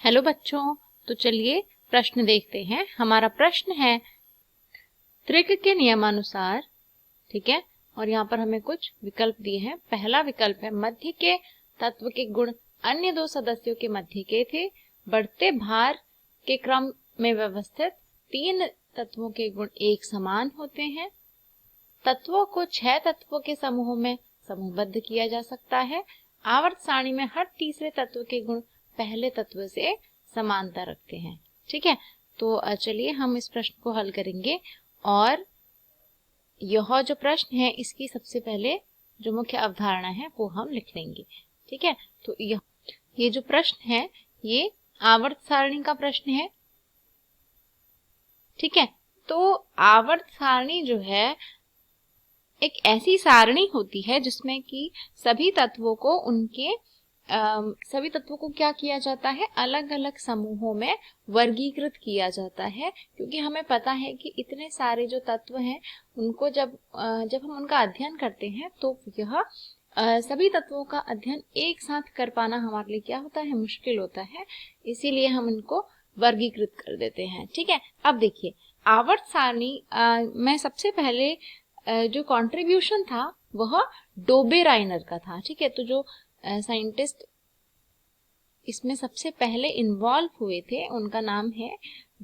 Hello बच्चों, तो चलिए प्रश्न देखते हैं। हमारा प्रश्न है त्रिक के नियमानुसार, ठीक है। और यहाँ पर हमें कुछ विकल्प दिए हैं। पहला विकल्प है मध्य के तत्व के गुण अन्य दो सदस्यों के मध्य के थे, बढ़ते भार के क्रम में व्यवस्थित तीन तत्वों के गुण एक समान होते हैं, तत्वों को 6 तत्वों के समूहों में समूहबद्ध किया जा सकता है, आवर्त सारणी में हर तीसरे तत्व के गुण पहले तत्व से समानता रखते हैं। ठीक है, तो चलिए हम इस प्रश्न को हल करेंगे। और यह जो प्रश्न है इसकी सबसे पहले जो मुख्य अवधारणा है वो हम लिख लेंगे। ठीक है, तो ये जो प्रश्न है ये आवर्त सारणी का प्रश्न है। ठीक है, तो आवर्त सारणी जो है एक ऐसी सारणी होती है जिसमें कि सभी तत्वों को क्या किया जाता है, अलग अलग समूहों में वर्गीकृत किया जाता है। क्योंकि हमें पता है कि इतने सारे जो तत्व हैं उनको जब हम उनका अध्ययन करते हैं तो यह सभी तत्वों का अध्ययन एक साथ कर पाना हमारे लिए क्या होता है, मुश्किल होता है। इसीलिए हम इनको वर्गीकृत कर देते हैं। ठीक है, अब देखिए आवर्त सारणी में सबसे पहले जो कंट्रीब्यूशन था वह डोबेराइनर का था। ठीक है, तो जो साइंटिस्ट इसमें सबसे पहले इन्वॉल्व हुए थे उनका नाम है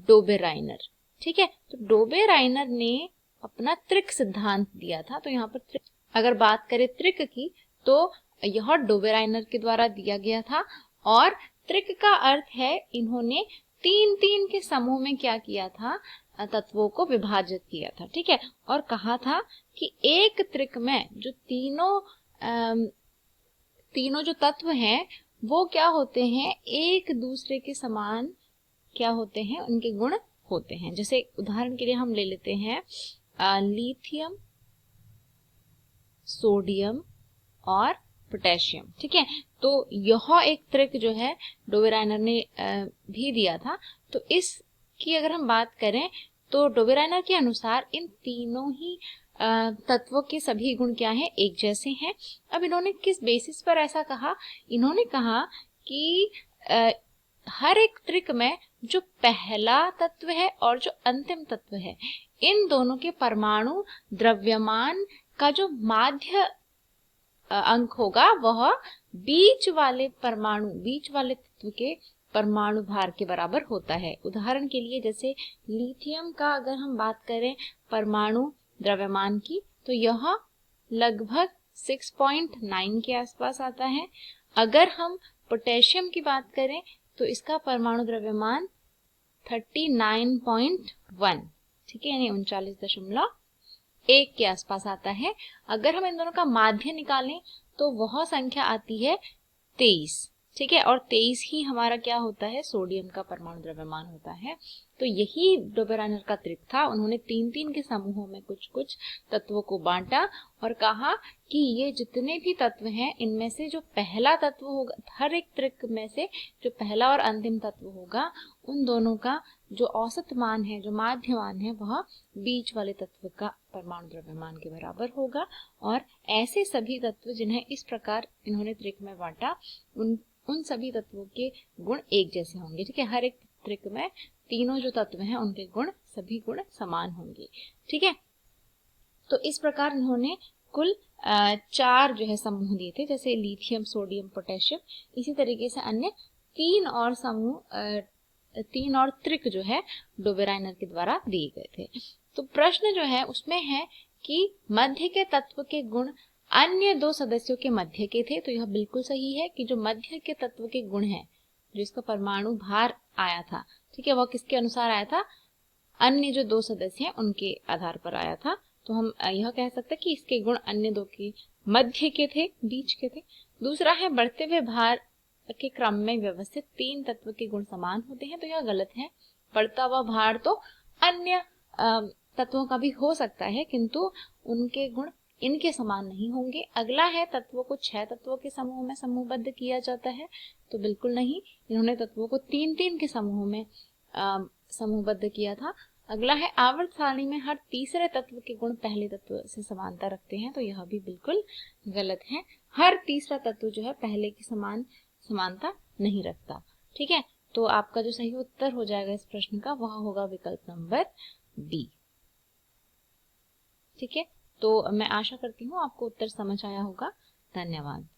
डोबेराइनर। ठीक है, तो डोबेराइनर ने अपना त्रिक सिद्धांत दिया था। तो यहाँ पर अगर बात करें त्रिक की तो यह डोबेराइनर के द्वारा दिया गया था। और त्रिक का अर्थ है इन्होंने तीन तीन के समूह में क्या किया था, तत्वों को विभाजित किया था। ठीक है, और कहा था कि एक त्रिक में जो तीनों जो तत्व हैं वो क्या होते हैं, एक दूसरे के समान क्या होते हैं, उनके गुण होते हैं। जैसे उदाहरण के लिए हम ले लेते हैं लिथियम, सोडियम और पोटेशियम। ठीक है, तो यह एक त्रिक जो है डोबेराइनर ने भी दिया था। तो इसकी अगर हम बात करें तो डोबेराइनर के अनुसार इन तीनों ही तत्वों के सभी गुण क्या हैं, एक जैसे हैं। अब इन्होंने किस बेसिस पर ऐसा कहा, इन्होंने कहा कि हर एक त्रिक में जो पहला तत्व है और जो अंतिम तत्व है इन दोनों के परमाणु द्रव्यमान का जो माध्य अंक होगा वह बीच वाले तत्व के परमाणु भार के बराबर होता है। उदाहरण के लिए जैसे लिथियम का अगर हम बात करें परमाणु द्रव्यमान की तो यह लगभग 6.9 के आसपास आता है। अगर हम पोटेशियम की बात करें तो इसका परमाणु द्रव्यमान 39.1, ठीक है, यानी 39.1 के आसपास आता है। अगर हम इन दोनों का माध्य निकालें तो वह संख्या आती है 23। ठीक है, और 23 ही हमारा क्या होता है, सोडियम का परमाणु द्रव्यमान होता है। तो यही डोबेराइनर का त्रिक था। उन्होंने तीन तीन के समूहों में कुछ कुछ तत्वों को बांटा और कहा कि ये जितने भी तत्व हैं इनमें से जो पहला तत्व होगा, हर एक त्रिक में से जो पहला और अंतिम तत्व होगा उन दोनों का जो औसत मान है, जो माध्य मान है, वह बीच वाले तत्व का परमाणु द्रव्यमान के बराबर होगा। और ऐसे सभी तत्व जिन्हें इस प्रकार इन्होंने त्रिक में बांटा उन सभी तत्वों के गुण एक जैसे होंगे। ठीक है, हर एक त्रिक में तीनों जो तत्व हैं उनके सभी गुण समान होंगे। ठीक है, तो इस प्रकार इन्होंने कुल 4 जो है समूह दिए थे, जैसे लिथियम, सोडियम, पोटेशियम। इसी तरीके से अन्य 3 और त्रिक जो है डोबेराइनर के द्वारा दिए गए थे। तो प्रश्न जो है उसमें है कि मध्य के तत्व के गुण अन्य दो सदस्यों के मध्य के थे। तो यह बिल्कुल सही है कि जो मध्य के तत्व के गुण हैं, जो इसका परमाणु भार आया था, ठीक है, वह किसके अनुसार आया था, अन्य जो दो सदस्य हैं उनके आधार पर आया था। तो हम यह कह सकते हैं कि इसके गुण अन्य दो के मध्य के थे, बीच के थे। दूसरा है बढ़ते हुए भार के क्रम में व्यवस्थित 3 तत्व के गुण समान होते हैं। तो यह गलत है। बढ़ता हुआ भार तो अन्य तत्वों का भी हो सकता है किंतु उनके गुण इनके समान नहीं होंगे। अगला है तत्वों को 6 तत्वों के समूह में समूहबद्ध किया जाता है। तो बिल्कुल नहीं, इन्होंने तत्वों को 3-3 के समूह में समूहबद्ध किया था। अगला है आवर्त सारणी में हर तीसरे तत्व के गुण पहले तत्व से समानता रखते हैं। तो यह भी बिल्कुल गलत है। हर तीसरा तत्व जो है पहले की समानता नहीं रखता। ठीक है, तो आपका जो सही उत्तर हो जाएगा इस प्रश्न का वह होगा विकल्प नंबर बी। ठीक है, तो मैं आशा करती हूँ आपको उत्तर समझ आया होगा। धन्यवाद।